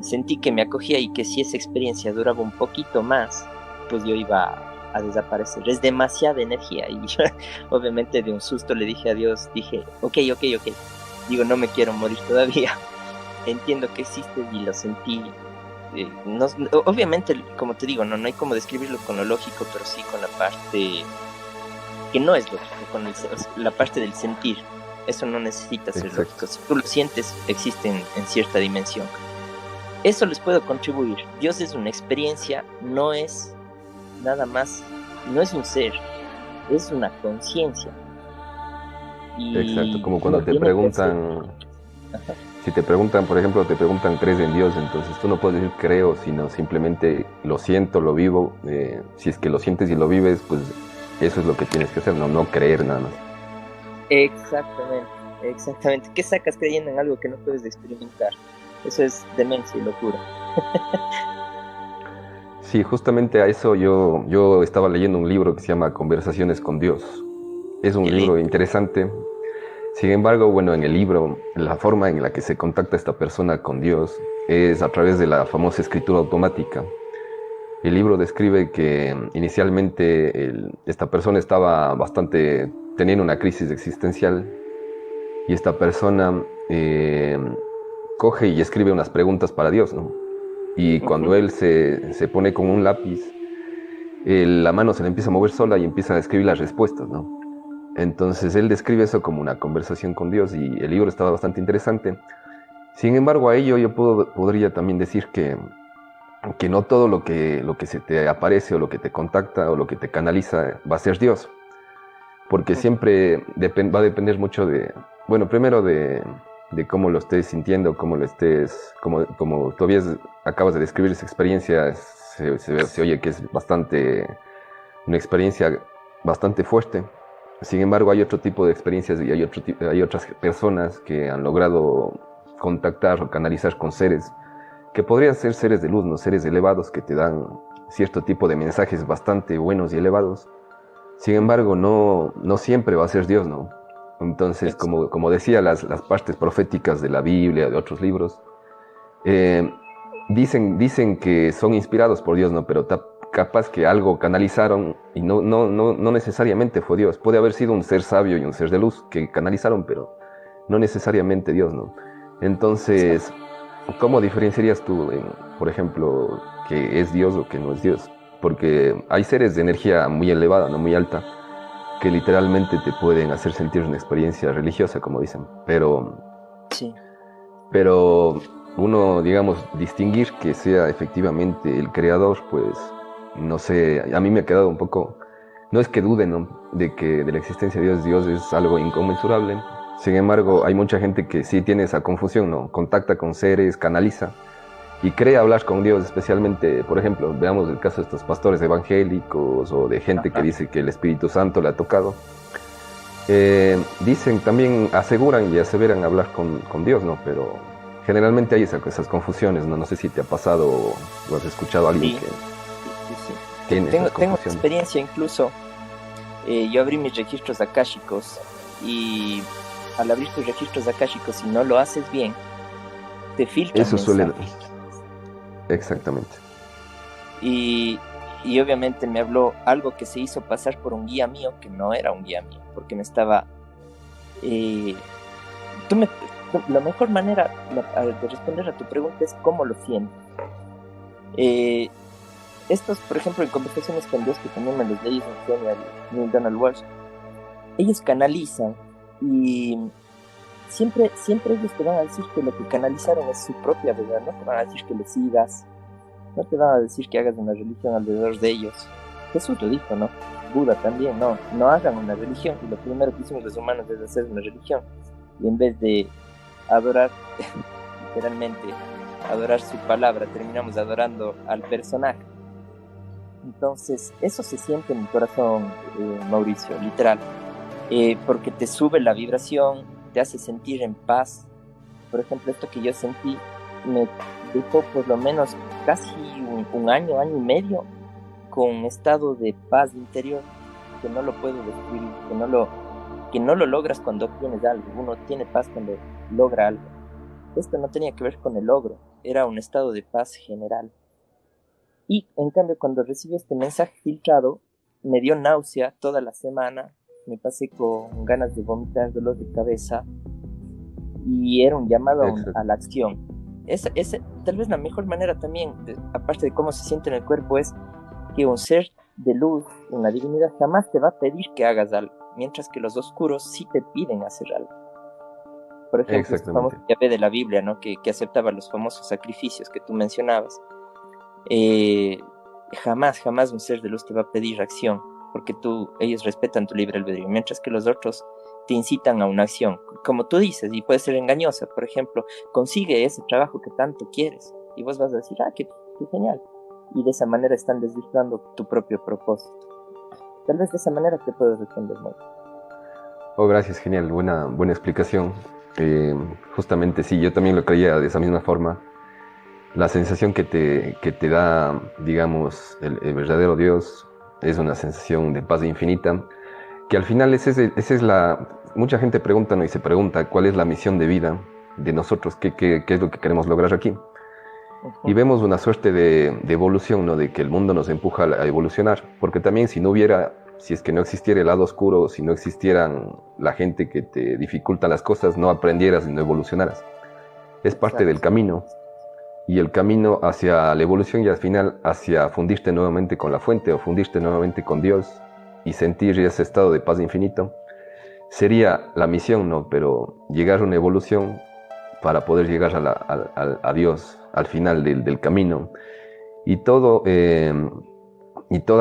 Y sentí que me acogía, y que si esa experiencia duraba un poquito más, pues yo iba a desaparecer. Es demasiada energía. Y yo, obviamente, de un susto le dije a Dios, dije, ok. Digo, no me quiero morir todavía. Entiendo que existe, y lo sentí. Obviamente, como te digo, no hay como describirlo con lo lógico, pero sí con la parte que no es lógico, con la parte del sentir. Eso no necesita ser lógico. Si tú lo sientes, existe en cierta dimensión. Eso les puedo contribuir. Dios es una experiencia, no es nada más, no es un ser, es una conciencia. Exacto, como cuando te preguntan, si te preguntan, por ejemplo, ¿crees en Dios? Entonces tú no puedes decir creo, sino simplemente lo siento, lo vivo. Si es que lo sientes y lo vives, pues eso es lo que tienes que hacer, no creer nada más. Exactamente. ¿Qué sacas creyendo en algo que no puedes experimentar? Eso es demencia y locura. Sí, justamente a eso yo estaba leyendo un libro que se llama Conversaciones con Dios. Es un libro interesante. Sin embargo, bueno, en el libro, la forma en la que se contacta esta persona con Dios es a través de la famosa escritura automática. El libro describe que inicialmente esta persona estaba teniendo una crisis existencial, y esta persona coge y escribe unas preguntas para Dios, ¿no? Y cuando él se pone con un lápiz, la mano se le empieza a mover sola y empieza a escribir las respuestas, ¿no? Entonces él describe eso como una conversación con Dios, y el libro estaba bastante interesante. Sin embargo, a ello yo podría también decir que no todo lo que se te aparece, o lo que te contacta, o lo que te canaliza va a ser Dios. Porque siempre va a depender mucho primero de cómo lo estés sintiendo, cómo lo estés, como todavía acabas de describir esa experiencia, se oye que es una experiencia bastante fuerte. Sin embargo, hay otro tipo de experiencias, y hay otras personas que han logrado contactar o canalizar con seres que podrían ser seres de luz, ¿no? Seres elevados que te dan cierto tipo de mensajes bastante buenos y elevados. Sin embargo, no siempre va a ser Dios, ¿no? Entonces, como decía, las partes proféticas de la Biblia, de otros libros, dicen que son inspirados por Dios, ¿no? Pero capaz que algo canalizaron y no necesariamente fue Dios. Puede haber sido un ser sabio y un ser de luz que canalizaron, pero no necesariamente Dios, ¿no? Entonces, ¿cómo diferenciarías tú, por ejemplo, que es Dios o que no es Dios? Porque hay seres de energía muy elevada, no muy alta, que literalmente te pueden hacer sentir una experiencia religiosa, como dicen. Sí. Pero uno, digamos, distinguir que sea efectivamente el creador, pues, no sé, a mí me ha quedado un poco, no es que duden, ¿no?, de la existencia de Dios. Dios es algo inconmensurable. Sin embargo, hay mucha gente que sí tiene esa confusión, ¿no? Contacta con seres, canaliza y cree hablar con Dios, especialmente, por ejemplo, veamos el caso de estos pastores evangélicos o de gente que dice que el Espíritu Santo le ha tocado. Dicen, también aseguran y aseveran hablar con Dios, ¿no? Pero generalmente hay esas confusiones, ¿no? No sé si te ha pasado o has escuchado a alguien Sí. que Sí. tiene esas Tengo confusiones. experiencia incluso. Yo abrí mis registros akáshicos y al abrir tus registros akáshicos, si no lo haces bien, te filtran Eso suele... mensajes. Exactamente. Y obviamente me habló algo que se hizo pasar por un guía mío, que no era un guía mío, porque me estaba... la mejor manera de responder a tu pregunta es cómo lo sientes. Estos, por ejemplo, en Conversaciones con Dios, que también me los leí, Neil Donald Walsh, ellos canalizan y siempre ellos te van a decir que lo que canalizaron es su propia verdad. No te van a decir que le sigas, no te van a decir que hagas una religión alrededor de ellos. Jesús lo dijo, ¿no? Buda también, no hagan una religión. Y lo primero que hicimos los humanos es hacer una religión. Y en vez de adorar, literalmente, adorar su palabra, terminamos adorando al personaje. Entonces, eso se siente en mi corazón, Mauricio, literal. Porque te sube la vibración, te hace sentir en paz. Por ejemplo, esto que yo sentí me dejó por lo menos casi un año y medio con un estado de paz interior que no lo puedo describir, que no lo logras cuando obtienes algo. Uno tiene paz cuando logra algo. Esto no tenía que ver con el logro, era un estado de paz general. Y en cambio, cuando recibí este mensaje filtrado, me dio náusea toda la semana, me pasé con ganas de vomitar, dolor de cabeza, y era un llamado a la acción. Tal vez la mejor manera también, aparte de cómo se siente en el cuerpo, es que un ser de luz, una divinidad, jamás te va a pedir que hagas algo, mientras que los oscuros sí te piden hacer algo. Por ejemplo, este famoso Yahvé de la Biblia, ¿no?, que aceptaba los famosos sacrificios que tú mencionabas. Jamás un ser de luz te va a pedir acción, porque ellos respetan tu libre albedrío, mientras que los otros te incitan a una acción, como tú dices, y puede ser engañosa. Por ejemplo, consigue ese trabajo que tanto quieres, y vos vas a decir, qué genial, y de esa manera están desvirtuando tu propio propósito. Tal vez de esa manera te puedo responder muy. Gracias, genial, buena explicación. Justamente sí, yo también lo creía de esa misma forma. La sensación que te da, digamos, el verdadero Dios es una sensación de paz infinita, que al final esa es mucha gente pregunta, ¿no?, y se pregunta cuál es la misión de vida de nosotros, qué es lo que queremos lograr aquí. Y vemos una suerte de evolución, ¿no?, de que el mundo nos empuja a evolucionar, porque también si es que no existiera el lado oscuro, si no existieran la gente que te dificulta las cosas, no aprendieras y no evolucionaras. Es parte del camino. Y el camino hacia la evolución y al final hacia fundirte nuevamente con la fuente o fundirte nuevamente con Dios y sentir ese estado de paz infinito sería la misión, ¿no? Pero llegar a una evolución para poder llegar a Dios al final del camino. Y toda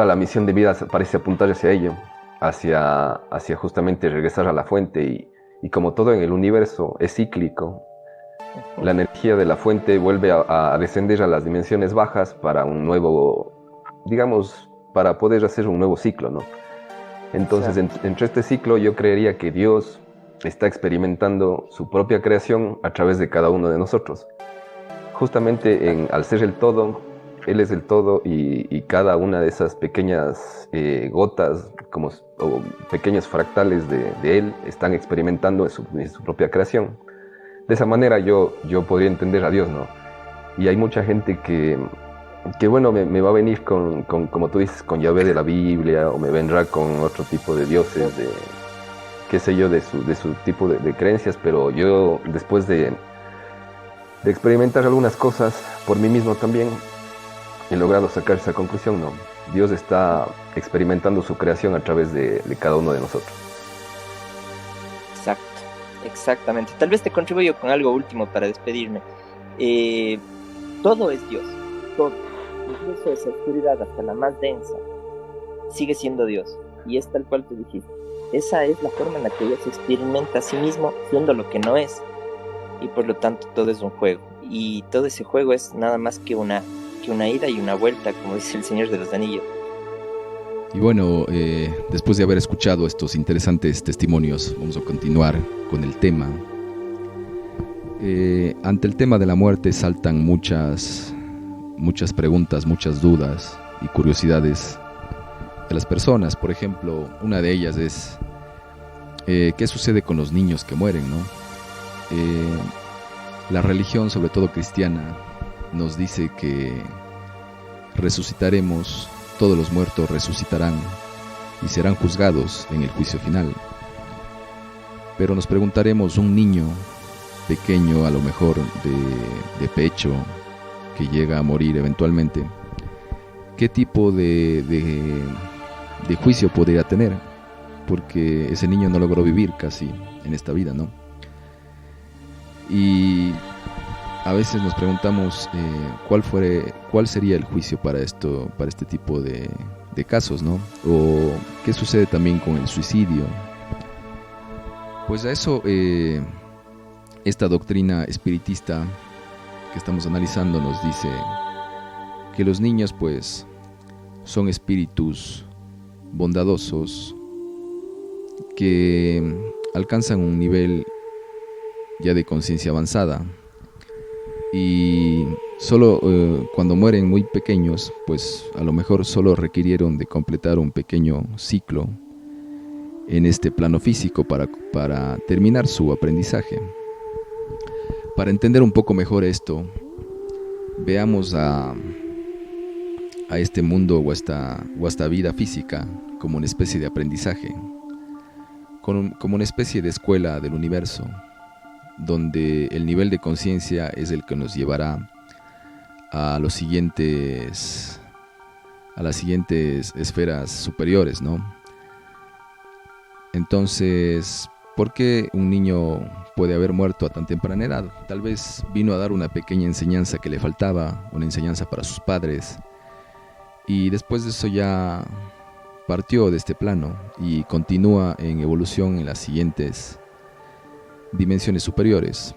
la misión de vida parece apuntar hacia ello, hacia justamente regresar a la fuente. Y como todo en el universo es cíclico, la energía de la fuente vuelve a descender a las dimensiones bajas para un nuevo, digamos, para poder hacer un nuevo ciclo, ¿no? Entonces, entre este ciclo yo creería que Dios está experimentando su propia creación a través de cada uno de nosotros. Justamente al ser el todo, Él es el todo y cada una de esas pequeñas gotas o pequeños fractales de Él están experimentando en su propia creación. De esa manera yo podría entender a Dios, ¿no? Y hay mucha gente que bueno, me va a venir como tú dices, con Yahvé de la Biblia, o me vendrá con otro tipo de dioses, de qué sé yo, de su tipo de creencias, pero yo después de experimentar algunas cosas por mí mismo también, he logrado sacar esa conclusión, ¿no? Dios está experimentando su creación a través de cada uno de nosotros. Exacto, exactamente. Tal vez te contribuyo con algo último para despedirme. Todo es Dios, todo. Incluso esa oscuridad, hasta la más densa, sigue siendo Dios. Y es tal cual tú dijiste. Esa es la forma en la que Dios se experimenta a sí mismo siendo lo que no es. Y por lo tanto todo es un juego. Y todo ese juego es nada más que una ida y una vuelta, como dice el Señor de los Anillos. Y bueno, después de haber escuchado estos interesantes testimonios, vamos a continuar con el tema. Ante el tema de la muerte saltan muchas preguntas, muchas dudas y curiosidades de las personas. Por ejemplo, una de ellas es ¿qué sucede con los niños que mueren, no? La religión, sobre todo cristiana, nos dice que resucitaremos, todos los muertos resucitarán y serán juzgados en el juicio final. Pero nos preguntaremos, un niño pequeño, a lo mejor de pecho, que llega a morir eventualmente, ¿qué tipo de juicio podría tener? Porque ese niño no logró vivir casi en esta vida, ¿no? Y a veces nos preguntamos cuál sería el juicio para este tipo de casos, ¿no? O qué sucede también con el suicidio. Pues a eso esta doctrina espiritista que estamos analizando nos dice que los niños pues son espíritus bondadosos que alcanzan un nivel ya de conciencia avanzada y solo cuando mueren muy pequeños, pues a lo mejor solo requirieron de completar un pequeño ciclo en este plano físico para terminar su aprendizaje. Para entender un poco mejor esto, veamos a este mundo o a esta vida física como una especie de aprendizaje, como una especie de escuela del universo, donde el nivel de conciencia es el que nos llevará a las siguientes esferas superiores, ¿no? Entonces, ¿por qué un niño puede haber muerto a tan temprana edad? Tal vez vino a dar una pequeña enseñanza que le faltaba, una enseñanza para sus padres, y después de eso ya partió de este plano y continúa en evolución en las siguientes dimensiones superiores.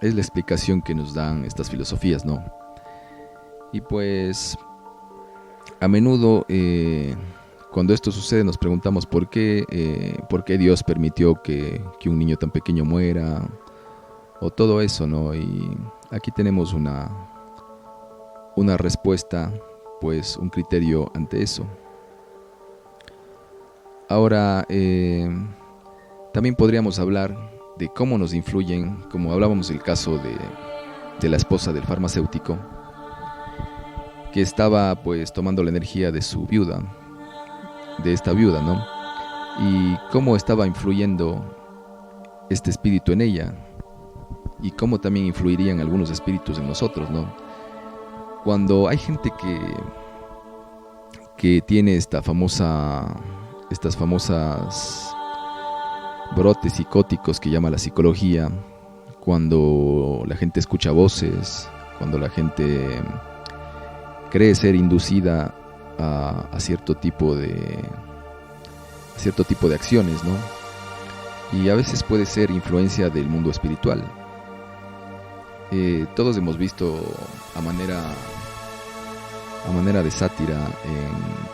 Es la explicación que nos dan estas filosofías, ¿no? Y pues a menudo cuando esto sucede nos preguntamos por qué Dios permitió que un niño tan pequeño muera, o todo eso, ¿no? Y aquí tenemos una respuesta, pues un criterio ante eso. Ahora, también podríamos hablar de cómo nos influyen, como hablábamos del caso de la esposa del farmacéutico, que estaba pues tomando la energía de su viuda, de esta viuda, ¿no? Y cómo estaba influyendo este espíritu en ella, y cómo también influirían algunos espíritus en nosotros, ¿no? Cuando hay gente que tiene estas famosas brotes psicóticos que llama la psicología, cuando la gente escucha voces, cuando la gente cree ser inducida a cierto tipo de acciones, ¿no? Y a veces puede ser influencia del mundo espiritual. Todos hemos visto a manera de sátira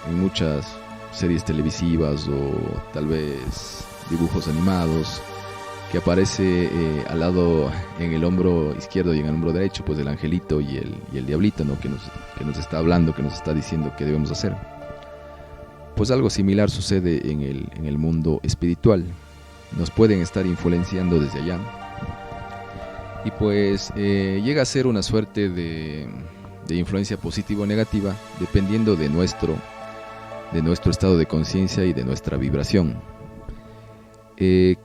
en muchas series televisivas o tal vez dibujos animados, que aparece al lado, en el hombro izquierdo y en el hombro derecho, pues el angelito y el diablito, ¿no? que nos está hablando, que nos está diciendo qué debemos hacer. Pues algo similar sucede en el mundo espiritual. Nos pueden estar influenciando desde allá. y pues llega a ser una suerte de influencia positiva o negativa dependiendo de nuestro estado de conciencia y de nuestra vibración. ¿Qué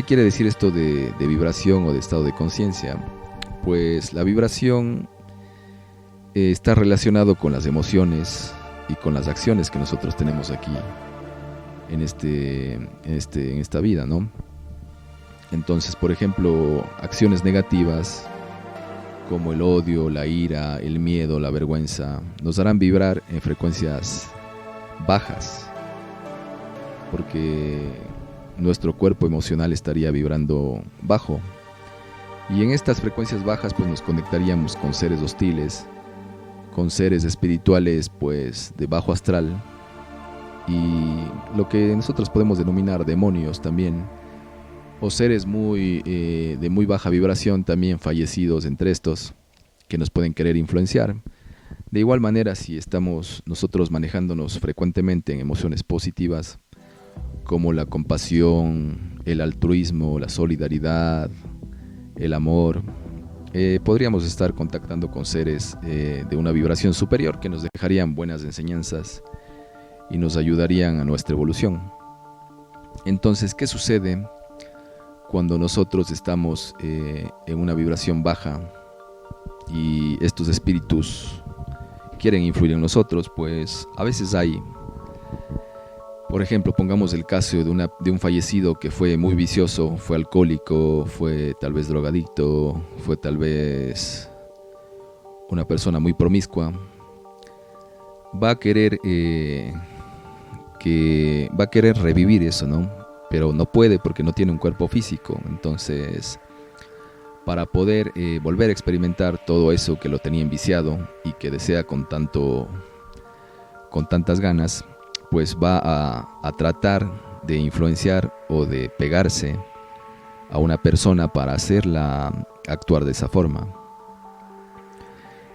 quiere decir esto de vibración o de estado de conciencia? Pues la vibración está relacionado con las emociones y con las acciones que nosotros tenemos aquí en esta vida, ¿no? Entonces, por ejemplo, acciones negativas como el odio, la ira, el miedo, la vergüenza, nos harán vibrar en frecuencias bajas, porque nuestro cuerpo emocional estaría vibrando bajo. Y en estas frecuencias bajas pues nos conectaríamos con seres hostiles, con seres espirituales pues de bajo astral, y lo que nosotros podemos denominar demonios también, o seres de muy baja vibración también fallecidos entre estos, que nos pueden querer influenciar. De igual manera, si estamos nosotros manejándonos frecuentemente en emociones positivas, como la compasión, el altruismo, la solidaridad, el amor, podríamos estar contactando con seres de una vibración superior que nos dejarían buenas enseñanzas y nos ayudarían a nuestra evolución. Entonces, ¿qué sucede cuando nosotros estamos en una vibración baja y estos espíritus quieren influir en nosotros? Pues a veces hay, por ejemplo, pongamos el caso de un fallecido que fue muy vicioso, fue alcohólico, fue tal vez drogadicto, fue tal vez una persona muy promiscua. Va a querer revivir eso, ¿no? Pero no puede porque no tiene un cuerpo físico. Entonces, para poder volver a experimentar todo eso que lo tenía enviciado y que desea con tantas ganas, pues va a tratar de influenciar o de pegarse a una persona para hacerla actuar de esa forma.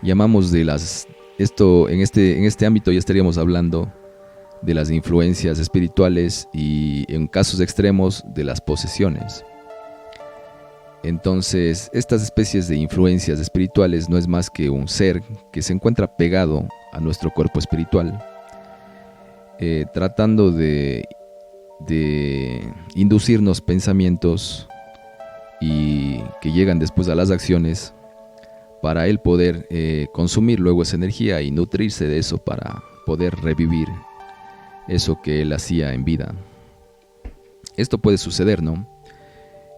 Llamamos en este ámbito ya estaríamos hablando de las influencias espirituales y, en casos extremos, de las posesiones. Entonces, estas especies de influencias espirituales no es más que un ser que se encuentra pegado a nuestro cuerpo espiritual, tratando de inducirnos pensamientos y que llegan después a las acciones para él poder consumir luego esa energía y nutrirse de eso para poder revivir eso que él hacía en vida. Esto puede suceder, ¿no?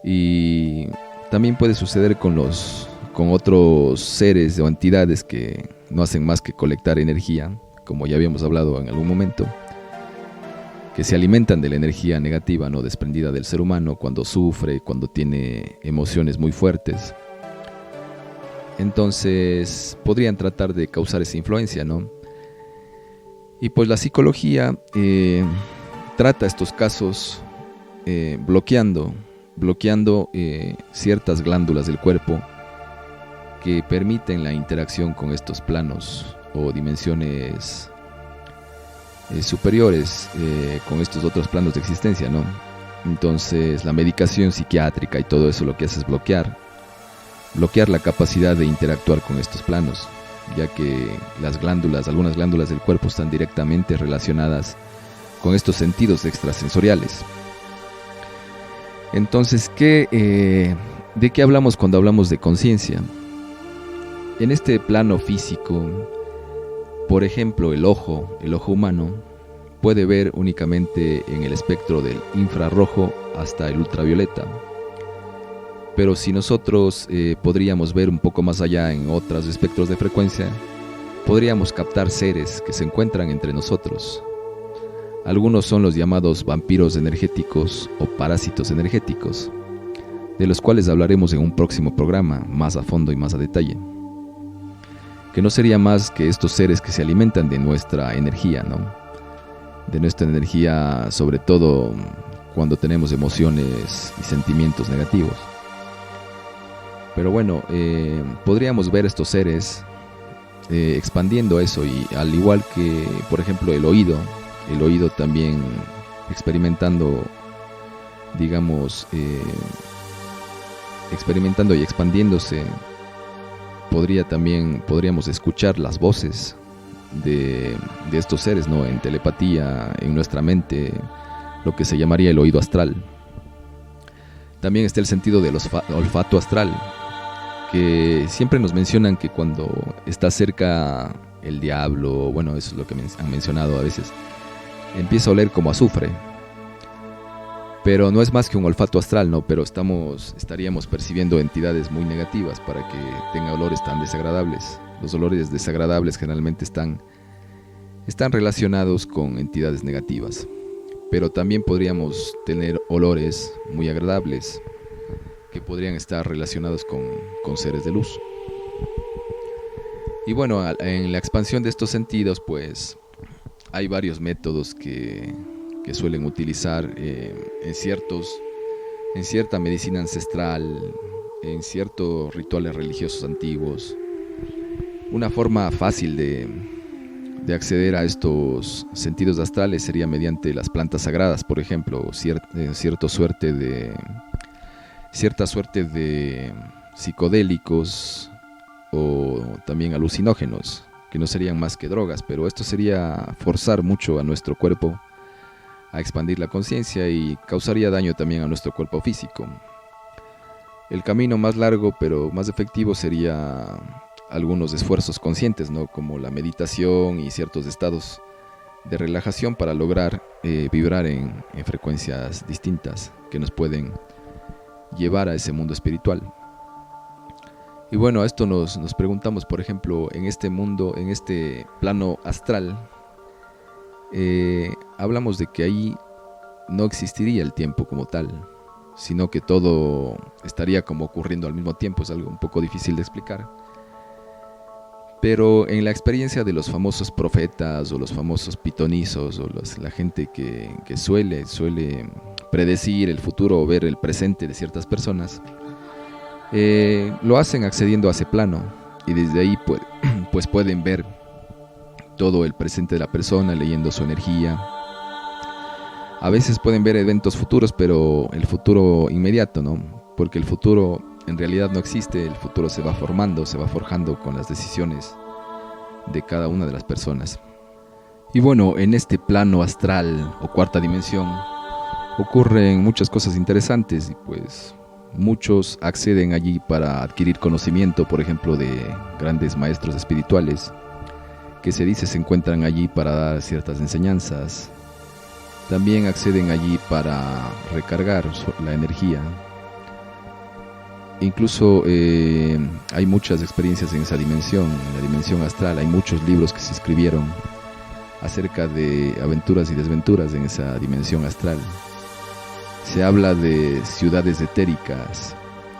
Y también puede suceder con otros seres o entidades que no hacen más que colectar energía, como ya habíamos hablado en algún momento, que se alimentan de la energía negativa, ¿no?, desprendida del ser humano cuando sufre, cuando tiene emociones muy fuertes. Entonces podrían tratar de causar esa influencia, ¿no? Y pues la psicología trata estos casos bloqueando ciertas glándulas del cuerpo que permiten la interacción con estos planos o dimensiones superiores, con estos otros planos de existencia, ¿no? Entonces la medicación psiquiátrica y todo eso lo que hace es bloquear la capacidad de interactuar con estos planos, ya que algunas glándulas del cuerpo están directamente relacionadas con estos sentidos extrasensoriales. Entonces, ¿de qué hablamos cuando hablamos de conciencia? En este plano físico, por ejemplo, el ojo humano puede ver únicamente en el espectro del infrarrojo hasta el ultravioleta. Pero si nosotros podríamos ver un poco más allá en otros espectros de frecuencia, podríamos captar seres que se encuentran entre nosotros. Algunos son los llamados vampiros energéticos o parásitos energéticos, de los cuales hablaremos en un próximo programa más a fondo y más a detalle. Que no sería más que estos seres que se alimentan de nuestra energía, ¿no? De nuestra energía, sobre todo cuando tenemos emociones y sentimientos negativos. Pero bueno, podríamos ver estos seres expandiendo eso, y al igual que, por ejemplo, el oído también experimentando, digamos, experimentando y expandiéndose, podríamos escuchar las voces de estos seres, ¿no? En telepatía, en nuestra mente, lo que se llamaría el oído astral. También está el sentido del olfato astral, que siempre nos mencionan que cuando está cerca el diablo, bueno, eso es lo que han mencionado a veces, empieza a oler como azufre. Pero no es más que un olfato astral, ¿no? Pero estaríamos percibiendo entidades muy negativas para que tenga olores tan desagradables. Los olores desagradables generalmente están relacionados con entidades negativas. Pero también podríamos tener olores muy agradables que podrían estar relacionados con seres de luz. Y bueno, en la expansión de estos sentidos, pues hay varios métodos que suelen utilizar en cierta medicina ancestral, en ciertos rituales religiosos antiguos. Una forma fácil de acceder a estos sentidos astrales sería mediante las plantas sagradas, por ejemplo, cierta suerte de psicodélicos o también alucinógenos, que no serían más que drogas, pero esto sería forzar mucho a nuestro cuerpo a expandir la conciencia y causaría daño también a nuestro cuerpo físico. El camino más largo pero más efectivo sería algunos esfuerzos conscientes, ¿no? Como la meditación y ciertos estados de relajación para lograr vibrar en frecuencias distintas que nos pueden llevar a ese mundo espiritual. Y bueno, a esto nos preguntamos, por ejemplo, en este mundo, en este plano astral, hablamos de que ahí no existiría el tiempo como tal, sino que todo estaría como ocurriendo al mismo tiempo. Es algo un poco difícil de explicar. Pero en la experiencia de los famosos profetas o los famosos pitonizos o la gente que suele predecir el futuro o ver el presente de ciertas personas, lo hacen accediendo a ese plano y desde ahí pues pueden ver todo el presente de la persona, leyendo su energía. A veces pueden ver eventos futuros, pero el futuro inmediato, ¿no? Porque el futuro en realidad no existe, el futuro se va formando, se va forjando con las decisiones de cada una de las personas. Y bueno, en este plano astral o cuarta dimensión ocurren muchas cosas interesantes y pues muchos acceden allí para adquirir conocimiento, por ejemplo, de grandes maestros espirituales que se dice se encuentran allí para dar ciertas enseñanzas. También acceden allí para recargar la energía. Incluso hay muchas experiencias en esa dimensión, en la dimensión astral. Hay muchos libros que se escribieron acerca de aventuras y desventuras en esa dimensión astral. Se habla de ciudades etéricas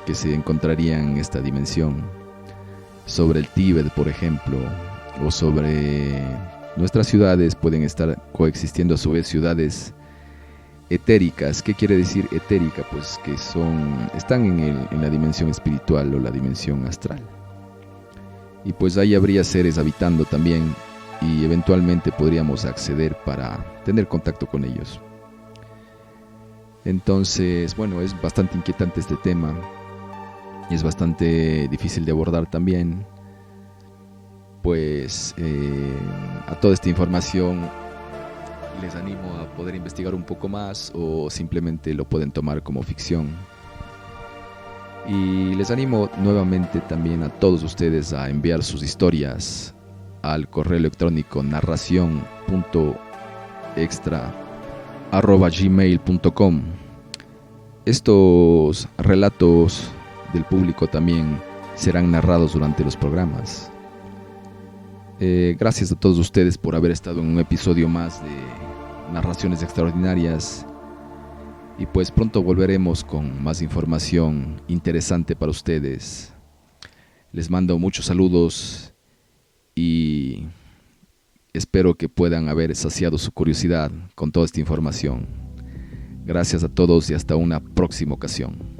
que se encontrarían en esta dimensión, sobre el Tíbet, por ejemplo, o sobre nuestras ciudades. Pueden estar coexistiendo a su vez ciudades etéricas. ¿Qué quiere decir etérica? Pues que están en la dimensión espiritual o la dimensión astral. Y pues ahí habría seres habitando también y eventualmente podríamos acceder para tener contacto con ellos. Entonces, bueno, es bastante inquietante este tema y es bastante difícil de abordar también. Pues a toda esta información les animo a poder investigar un poco más o simplemente lo pueden tomar como ficción. Y les animo nuevamente también a todos ustedes a enviar sus historias al correo electrónico narracion.extra@gmail.com. Estos relatos del público también serán narrados durante los programas. Gracias a todos ustedes por haber estado en un episodio más de Narraciones Extraordinarias. Y pues pronto volveremos con más información interesante para ustedes. Les mando muchos saludos y espero que puedan haber saciado su curiosidad con toda esta información. Gracias a todos y hasta una próxima ocasión.